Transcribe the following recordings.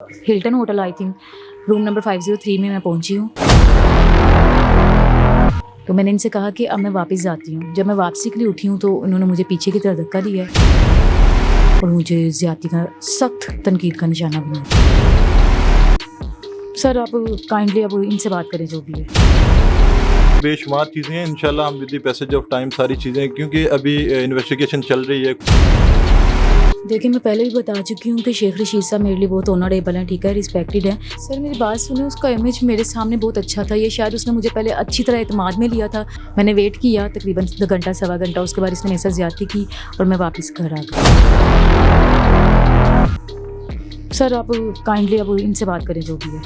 Hilton hotel I think room number 503 में मैं पहुंची हूँ। तो मैंने इनसे कहा कि अब मैं वापस जाती हूँ। जब मैं वापसी के लिए उठी हूँ तो उन्होंने मुझे पीछे की तरफ धक्का दिया है और मुझे ज़्यादती का सख्त तनकीद का निशाना बनाया। सर आप काइंडली अब इनसे बात करें जो भी है। बेशुमार चीज़ें हैं, इंशाल्लाह हम with the passage of time सारी चीज़ें, क्योंकि अभी इन्वेस्टिगेशन चल रही है। देखिए मैं पहले भी बता चुकी हूँ कि शेख रशीद साहब मेरे लिए बहुत ऑनरेबल हैं, ठीक है, रिस्पेक्टेड है। सर मेरी बात सुने, उसका इमेज मेरे सामने बहुत अच्छा था। ये शायद उसने मुझे पहले अच्छी तरह एतमाद में लिया था। मैंने वेट किया तकरीबन 2 घंटा सवा घंटा, उसके बाद इसने मेरे साथ ज़्यादती की और मैं वापस घर आ गई। सर आप काइंडली अब इनसे बात करें जो भी है।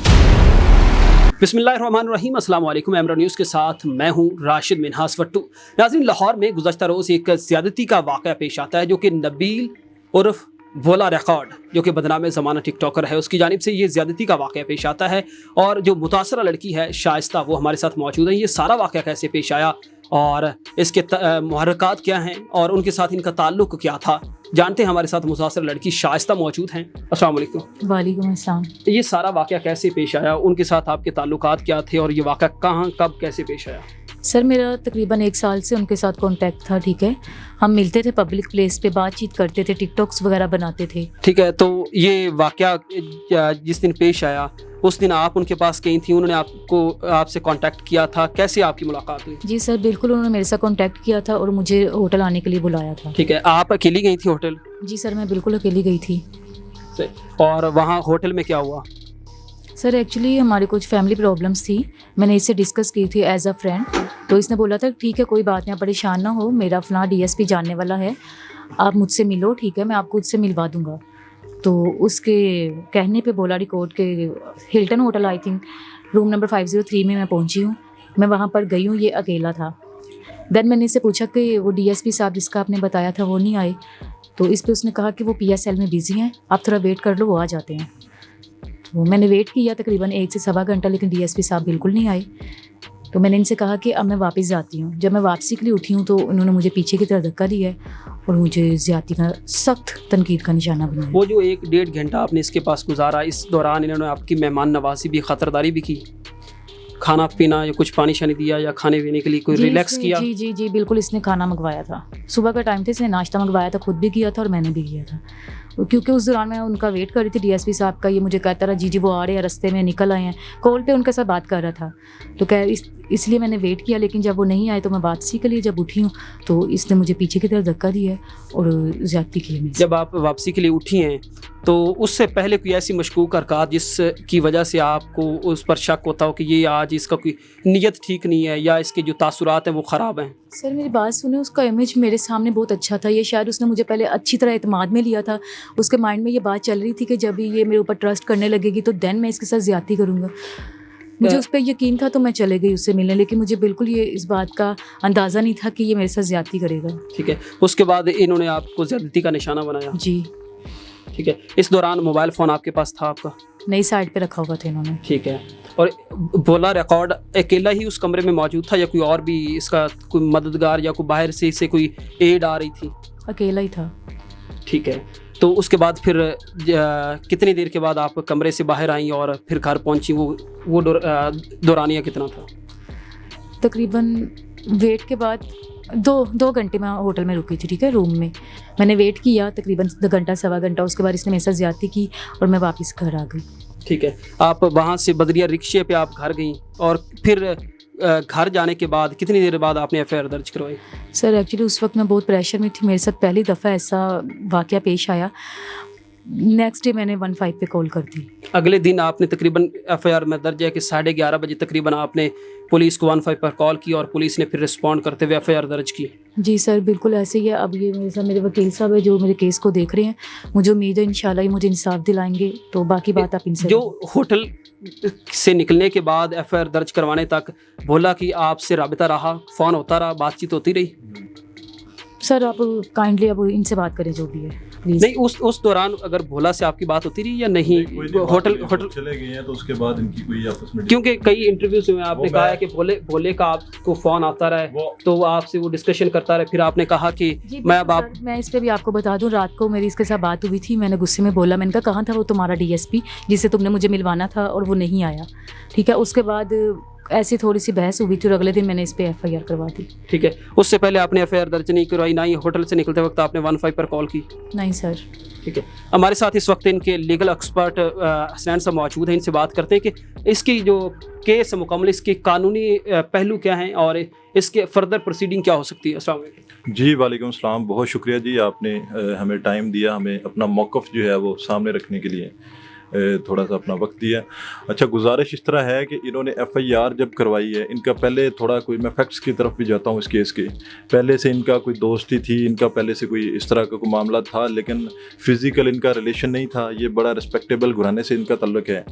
बिस्मिल्लाहिर्रहमानिर्रहीम, अस्सलाम वालेकुम। एमरा न्यूज़ के साथ मैं हूं राशिद मिन्हास वट्टू। नाज़रीन, लाहौर में गुज़श्ता रोज़ एक ज़्यादती का वाक़या पेश आता है जो कि नबील उर्फ भोला रिकॉर्ड, जो कि बदनाम ज़माना टिकटॉकर है, उसकी जानिब से ये ज़्यादती का वाक़या पेश आता है। और जो मुतासरा लड़की है शाइस्ता, वो हमारे साथ मौजूद है। ये सारा वाक़या कैसे पेश आया और इसके मुहर्रकात क्या हैं और उनके साथ इनका ताल्लुक़ क्या था, जानते हैं। हमारे साथ मुतासरा लड़की शाइस्ता मौजूद हैं। अस्सलाम वालेकुम। वालेकुम अस्सलाम। ये सारा वाक़या कैसे पेश आया, उनके साथ आपके ताल्लुकात क्या थे और ये वाक़या कहाँ कब कैसे पेश आया? सर मेरा तकरीबन 1 साल से उनके साथ कांटेक्ट था, ठीक है। हम मिलते थे पब्लिक प्लेस पे, बातचीत करते थे, टिकटॉक्स वगैरह बनाते थे। ठीक है, तो ये वाक़या जिस दिन पेश आया उस दिन आप उनके पास गई थी, उन्होंने आपसे कांटेक्ट किया था, कैसे आपकी मुलाकात हुई? जी सर बिल्कुल, उन्होंने मेरे साथ कांटेक्ट किया था और मुझे होटल आने के लिए बुलाया था। ठीक है, आप अकेली गई थी होटल? जी सर मैं बिल्कुल अकेली गई थी। और वहाँ होटल में क्या हुआ? सर एक्चुअली हमारी कुछ फैमिली प्रॉब्लम्स थी, मैंने इससे डिस्कस की थी एज अ फ्रेंड। तो इसने बोला था ठीक है कोई बात नहीं, आप परेशान ना हो, मेरा फलां डीएसपी जानने वाला है, आप मुझसे मिलो, ठीक है, मैं आपको उससे मिलवा दूंगा। तो उसके कहने पे बोला रिकॉर्ड के Hilton hotel I think room number 503 में मैं पहुंची हूँ। मैं वहाँ पर गई हूँ, ये अकेला था। देन मैंने इससे पूछा कि वो डीएसपी साहब जिसका आपने बताया था वो नहीं आए। तो इस पे उसने कहा कि वो पीएसएल में बिज़ी हैं, आप थोड़ा वेट कर लो, वो आ जाते हैं। तो मैंने वेट किया तकरीबन 1 से सवा घंटा, लेकिन डीएसपी साहब बिल्कुल नहीं आए। तो मैंने इनसे कहा कि अब मैं वापस जाती हूँ। जब मैं वापसी के लिए उठी हूँ तो उन्होंने मुझे पीछे की तरफ धक्का दिया है और मुझे ज़्यादती का सख्त तनकीद का निशाना बनाया। वो जो 1-1.5 घंटा आपने इसके पास गुजारा, इस दौरान इन्होंने आपकी मेहमान नवाजी भी, ख़तरदारी भी की, खाना पीना या कुछ पानी शानी दिया या खाने पीने के लिए कोई रिलैक्स किया? जी जी जी बिल्कुल, इसने खाना मंगवाया था। सुबह का टाइम था, इसने नाश्ता मंगवाया था, खुद भी किया था और मैंने भी किया था। क्योंकि उस दौरान मैं उनका वेट कर रही थी, डीएसपी साहब का। ये मुझे कहता रहा जी जी वो आ रहे हैं, रास्ते में निकल आए हैं, कॉल पे उनके साथ बात कर रहा था। तो इसलिए मैंने वेट किया, लेकिन जब वो नहीं आए तो मैं वापसी के लिए जब उठी हूँ तो इसने मुझे पीछे की तरफ धक्का दिया और ज़्यादती की है। जब आप वापसी के लिए उठी हैं तो उससे पहले कोई ऐसी मशकूक हरकत जिसकी वजह से आपको उस पर शक होता हो कि ये आज इसका कोई नीयत ठीक नहीं है या इसके जो तासुरात हैं वो ख़राब हैं? सर मेरी बात सुने, उसका इमेज मेरे सामने बहुत अच्छा था। ये शायद उसने मुझे पहले अच्छी तरह एतमाद में लिया था। उसके माइंड में ये बात चल रही थी कि जब ये मेरे ऊपर ट्रस्ट करने लगेगी तो देन मैं इसके साथ ज़्यादती करूँगा। मुझे उस पर यकीन था तो मैं चले गई उससे मिलने, लेकिन मुझे बिल्कुल ये इस बात का अंदाज़ा नहीं था कि ये मेरे साथ ज़्यादती करेगा। ठीक है, उसके बाद इन्होंने आपको ज़्यादती का निशाना बनाया? जी। ठीक है, इस दौरान मोबाइल फ़ोन आपके पास था आपका? नई साइड पे रखा हुआ था इन्होंने। ठीक है, और भोला रिकॉर्ड अकेला ही उस कमरे में मौजूद था या कोई और भी इसका कोई मददगार या कोई बाहर से इससे कोई एड आ रही थी? अकेला ही था। ठीक है, तो उसके बाद फिर कितनी देर के बाद आप कमरे से बाहर आई और फिर घर पहुंची? वो दौरानिया कितना था? तकरीबन वेट के बाद 2 घंटे मैं होटल में रुकी थी, ठीक है, रूम में। मैंने वेट किया तकरीबन 2 घंटा सवा घंटा, उसके बाद इसने मेरे साथ ज़्यादती की और मैं वापस घर आ गई। ठीक है, आप वहाँ से बदरिया रिक्शे पे आप घर गई और फिर घर जाने के बाद कितनी देर बाद आपने एफआईआर दर्ज करवाई? सर एक्चुअली उस वक्त मैं बहुत प्रेशर में थी, मेरे साथ पहली दफ़ा ऐसा वाक़या पेश आया। नेक्स्ट डे मैंने 15 पे कॉल कर दी। अगले दिन आपने तकरीबन एफआईआर में दर्ज है कि 11:30 बजे तकरीबन आपने पुलिस को 15 पर कॉल की और पुलिस ने फिर रिस्पॉन्ड करते हुए एफआईआर दर्ज की? जी सर बिल्कुल ऐसे ही है। अब ये मेरे साथ मेरे वकील साहब है जो मेरे केस को देख रहे हैं। मुझे उम्मीद है इंशाल्लाह ये मुझे इंसाफ दिलाएंगे। तो बाकी बात आप इनसे। जो होटल से निकलने के बाद एफआईआर दर्ज करवाने तक भोला कि आपसे राबिता रहा, फ़ोन होता रहा, बातचीत होती रही? सर आप काइंडली अब इनसे बात करें जो भी है। پلیز. نہیں اس دوران اگر بھولا سے آپ کی بات ہوتی رہی یا نہیں؟ ہوٹل چلے گئے ہیں تو اس کے بعد ان کی کوئی آپس میں, کیونکہ کئی انٹرویوز میں آپ نے کہا ہے کہ بھولے کا آپ کو فون آتا رہا تو وہ آپ سے وہ ڈسکشن کرتا رہا, پھر آپ نے کہا کہ میں اب آپ, میں اس پہ بھی آپ کو بتا دوں, رات کو میری اس کے ساتھ بات ہوئی تھی, میں نے غصے میں بولا, میں نے کہا کہاں تھا وہ تمہارا ڈی ایس پی جسے تم نے مجھے ملوانا تھا اور وہ نہیں آیا, ٹھیک ہے. اس کے بعد ایسی تھوڑی سی بحث ہوئی تھی اور اگلے دن میں نے اس پہ ایف آئی آر کروا دی. ٹھیک ہے, اس سے پہلے آپ نے ایف آئی آر درج نہیں کروائی, نہ ہی ہوٹل سے نکلتے وقت آپ نے 15 پر کال کی؟ نہیں سر. ٹھیک ہے, ہمارے ساتھ اس وقت ان کے لیگل ایکسپرٹ حسنین صاحب موجود ہیں, ان سے بات کرتے ہیں کہ اس کی جو کیس مکمل اس کے قانونی پہلو کیا ہیں اور اس کے فردر پروسیڈنگ کیا ہو سکتی ہے. السلام علیکم. جی وعلیکم السلام, بہت شکریہ جی, آپ نے ہمیں ٹائم دیا, ہمیں اپنا موقف جو ہے وہ سامنے رکھنے کے لیے تھوڑا سا اپنا وقت دیا. اچھا, گزارش اس طرح ہے کہ انہوں نے ایف آئی آر جب کروائی ہے, ان کا پہلے تھوڑا کوئی, میں فیکٹس کی طرف بھی جاتا ہوں اس کیس کے, پہلے سے ان کا کوئی دوستی تھی, ان کا پہلے سے کوئی اس طرح کا کوئی معاملہ تھا, لیکن فزیکل ان کا ریلیشن نہیں تھا. یہ بڑا رسپیکٹیبل گھرانے سے ان کا تعلق ہے,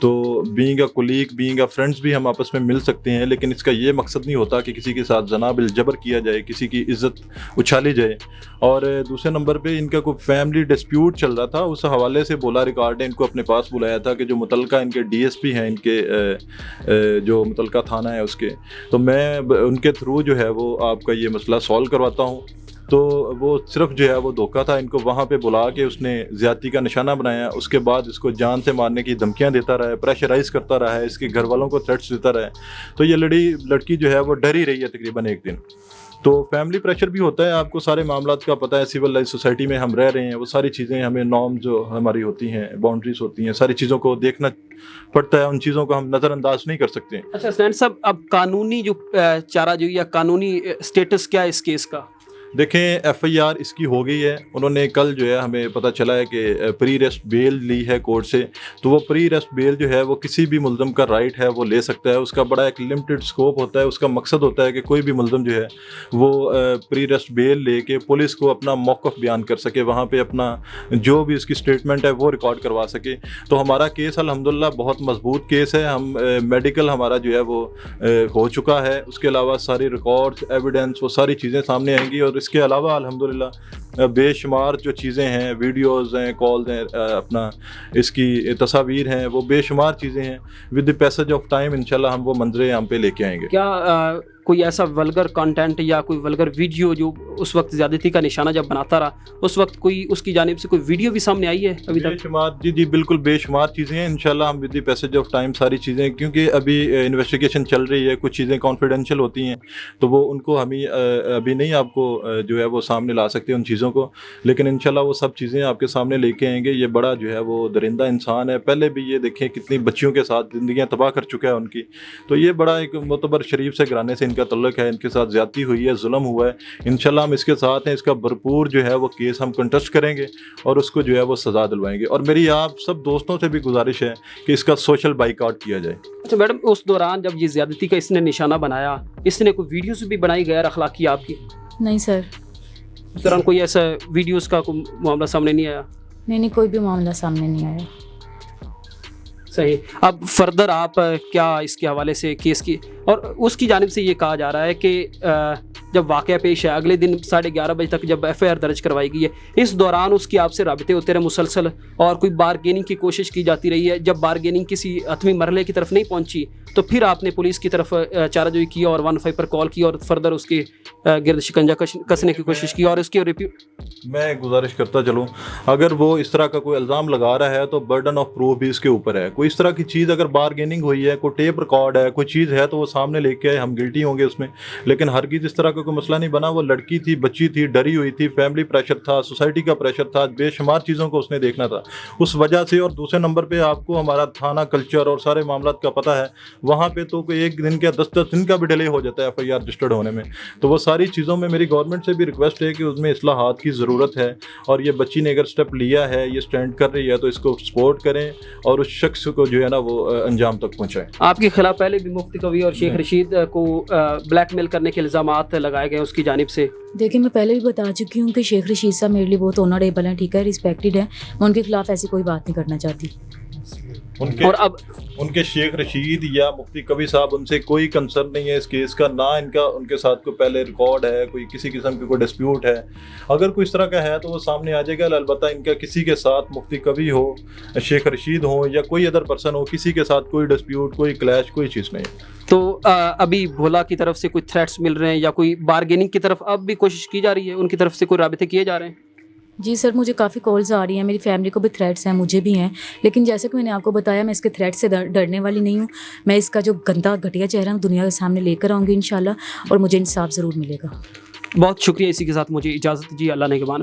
تو being a colleague, being a friends بھی ہم آپس میں مل سکتے ہیں, لیکن اس کا یہ مقصد نہیں ہوتا کہ کسی کے ساتھ زنا بالجبر کیا جائے, کسی کی عزت اچھالی جائے. اور دوسرے نمبر پہ ان کا کوئی فیملی ڈسپیوٹ چل رہا تھا, اس حوالے سے بولا ریکارڈ نے ان کو اپنے پاس بلایا تھا کہ جو متعلقہ ان کے ڈی ایس پی ہیں, ان کے جو متعلقہ تھانہ ہے اس کے, تو میں ان کے تھرو جو ہے وہ آپ کا یہ مسئلہ سولو کرواتا ہوں. تو وہ صرف جو ہے وہ دھوکہ تھا, ان کو وہاں پہ بلا کے اس نے زیادتی کا نشانہ بنایا, اس کے بعد اس کو جان سے مارنے کی دھمکیاں دیتا رہا ہے, پریشرائز کرتا رہا ہے, اس کے گھر والوں کو تھریٹس دیتا رہا ہے. تو یہ لڑکی جو ہے وہ ڈر ہی رہی ہے تقریباً ایک دن. تو فیملی پریشر بھی ہوتا ہے, آپ کو سارے معاملات کا پتہ ہے, سول لائف سوسائٹی میں ہم رہ رہے ہیں, وہ ساری چیزیں ہمیں نارم جو ہماری ہوتی ہیں, باؤنڈریز ہوتی ہیں, ساری چیزوں کو دیکھنا پڑتا ہے, ان چیزوں کو ہم نظر انداز نہیں کر سکتے. اچھا حسنین صاحب, اب قانونی جو چارہ جو یا قانونی اسٹیٹس کیا ہے اس کیس کا؟ دیکھیں, ایف آئی آر اس کی ہو گئی ہے, انہوں نے کل جو ہے ہمیں پتہ چلا ہے کہ پری ریسٹ بیل لی ہے کورٹ سے, تو وہ پری ریسٹ بیل جو ہے وہ کسی بھی ملزم کا رائٹ ہے, وہ لے سکتا ہے. اس کا بڑا ایک لمیٹڈ اسکوپ ہوتا ہے, اس کا مقصد ہوتا ہے کہ کوئی بھی ملزم جو ہے وہ پری ریسٹ بیل لے کے پولیس کو اپنا موقف بیان کر سکے, وہاں پہ اپنا جو بھی اس کی اسٹیٹمنٹ ہے وہ ریکارڈ کروا سکے. تو ہمارا کیس الحمدللہ بہت مضبوط کیس ہے, ہم میڈیکل ہمارا جو ہے وہ ہو چکا ہے, اس کے علاوہ ساری ریکارڈ ایویڈنس وہ ساری چیزیں سامنے آئیں گی. اور اس کے علاوہ الحمدللہ بے شمار جو چیزیں ہیں, ویڈیوز ہیں, کالز ہیں, اپنا اس کی تصاویر ہیں, وہ بے شمار چیزیں ہیں. With the passage of time انشاءاللہ ہم وہ منظر عام پہ لے کے آئیں گے. کیا کوئی ایسا ولگر کانٹینٹ یا کوئی ولگر ویڈیو جو اس وقت زیادتی کا نشانہ جب بناتا رہا, اس وقت کوئی اس کی جانب سے کوئی ویڈیو بھی سامنے آئی ہے ابھی تک؟ بے شمار, جی بالکل بے شمار چیزیں ہیں. انشاءاللہ ہم with the passage of time ساری چیزیں, کیونکہ ابھی انویسٹیگیشن چل رہی ہے, کچھ چیزیں کانفیڈینشیل ہوتی ہیں, تو وہ ان کو ہمیں ابھی نہیں آپ کو جو ہے وہ سامنے لا سکتے ان چیزوں کو, لیکن انشاءاللہ وہ سب چیزیں آپ کے سامنے لے کے آئیں گے. یہ بڑا جو ہے وہ درندہ انسان ہے, پہلے بھی یہ دیکھیں کتنی بچیوں کے ساتھ زندگیاں تباہ کر چکا ہے ان کی. تو یہ بڑا ایک معتبر شریف سے گھرانے سے ان کا تعلق ہے, ان کے ساتھ زیادتی ہوئی ہے, ظلم ہوا ہے. انشاءاللہ ہم اس کے ساتھ ہیں, اس کا بھرپور جو ہے وہ کیس ہم کنٹسٹ کریں گے اور اس کو جو ہے وہ سزا دلوائیں گے. اور میری آپ سب دوستوں سے بھی گزارش ہے کہ اس کا سوشل بائیکاٹ کیا جائے. اچھا میڈم, اس دوران جب یہ زیادتی کا اس نے نشانہ بنایا, اس نے کوئی ویڈیوز بھی بنائی غیر اخلاقی آپ کی؟ نہیں سر. اس دوران کوئی ایسا ویڈیوز کا کوئی معاملہ سامنے نہیں آیا؟ نہیں, کوئی بھی معاملہ سامنے نہیں آیا. صحیح. اب فردر آپ کیا اس کے حوالے سے کیس کی, اور اس کی جانب سے یہ کہا جا رہا ہے کہ جب واقعہ پیش ہے اگلے دن 11:30 بجے تک جب ایف آئی آر درج کروائی گئی ہے, اس دوران اس کی آپ سے رابطے ہوتے رہے مسلسل, اور کوئی بارگیننگ کی کوشش کی جاتی رہی ہے. جب بارگیننگ کسی حتمی مرحلے کی طرف نہیں پہنچی تو پھر آپ نے پولیس کی طرف چارہ جوئی کی اور 15 پر کال کی اور فردر اس کی گرد شکنجہ کسنے کی کوشش کی, اور اس کی میں گزارش کرتا چلوں, اگر وہ اس طرح کا کوئی الزام لگا رہا ہے تو برڈن آف پروف بھی اس کے اوپر ہے. کوئی اس طرح کی چیز اگر بارگیننگ ہوئی ہے, کوئی ٹیپ ریکارڈ ہے, کوئی چیز ہے, تو وہ سامنے لے کے آئے, ہم گلٹی ہوں گے اس میں. لیکن ہرگز اس طرح کا کوئی مسئلہ نہیں بنا. وہ لڑکی تھی, بچی تھی, ڈری ہوئی تھی, فیملی پریشر تھا, سوسائٹی کا پریشر تھا, بے شمار چیزوں کو اس نے دیکھنا تھا اس وجہ سے. اور دوسرے نمبر پہ آپ کو ہمارا تھانہ کلچر اور سارے معاملات کا پتہ ہے, وہاں پہ تو کوئی ایک دن کا 10 دن کا بھی ڈیلے ہو جاتا ہے ایف آئی آر رجسٹرڈ ہونے میں. تو وہ ساری چیزوں میں میری گورنمنٹ سے بھی ریکویسٹ ہے کہ اس میں اصلاحات کی ضرورت ہے, اور یہ بچی نے اگر اسٹیپ لیا ہے, یہ اسٹینڈ کر رہی ہے, تو اس کو سپورٹ کریں اور اس شخص کو جو ہے نا وہ انجام تک پہنچائیں. آپ کے خلاف پہلے بھی مفتی قوی اور شیخ رشید کو بلیک میل کرنے کے الزامات لگائے گئے اس کی جانب سے. دیکھیں, میں پہلے بھی بتا چکی ہوں کہ شیخ رشید صاحب میرے لیے بہت آنریبل ہیں, ٹھیک ہے, رسپیکٹڈ ہیں. میں ان کے خلاف ایسی کوئی بات نہیں کرنا چاہتی. उनके और अब उनके शेख रशीद या मुफ्ती कबीर साहब, उनसे कोई कंसर्न नहीं है इस केस का, ना इनका उनके साथ कोई पहले रिकॉर्ड है, कोई किसी किस्म की कोई डिस्प्यूट है। अगर कोई इस तरह का है तो वो सामने आ जाएगा। अलबत्ता इनका किसी के साथ, मुफ्ती कबीर हो, शेख रशीद हो या कोई अदर पर्सन हो, किसी के साथ कोई डिस्प्यूट, कोई क्लैश, कोई चीज़ नहीं है। तो अभी भोला की तरफ से कोई थ्रेट्स मिल रहे हैं या कोई बार्गेनिंग की तरफ अब भी कोशिश की जा रही है, उनकी तरफ से कोई राबते किए जा रहे हैं? जी सर, मुझे काफ़ी कॉल्स आ रही हैं, मेरी फैमिली को भी थ्रेट्स हैं, मुझे भी हैं, लेकिन जैसे कि मैंने आपको बताया मैं इसके थ्रेट से डरने वाली नहीं हूँ। मैं इसका जो गंदा घटिया चेहरा हूँ दुनिया के सामने लेकर आऊँगी इंशाल्लाह, और मुझे इंसाफ ज़रूर मिलेगा। बहुत शुक्रिया। इसी के साथ मुझे इजाज़त दीजिए। अल्लाह ने के बाद।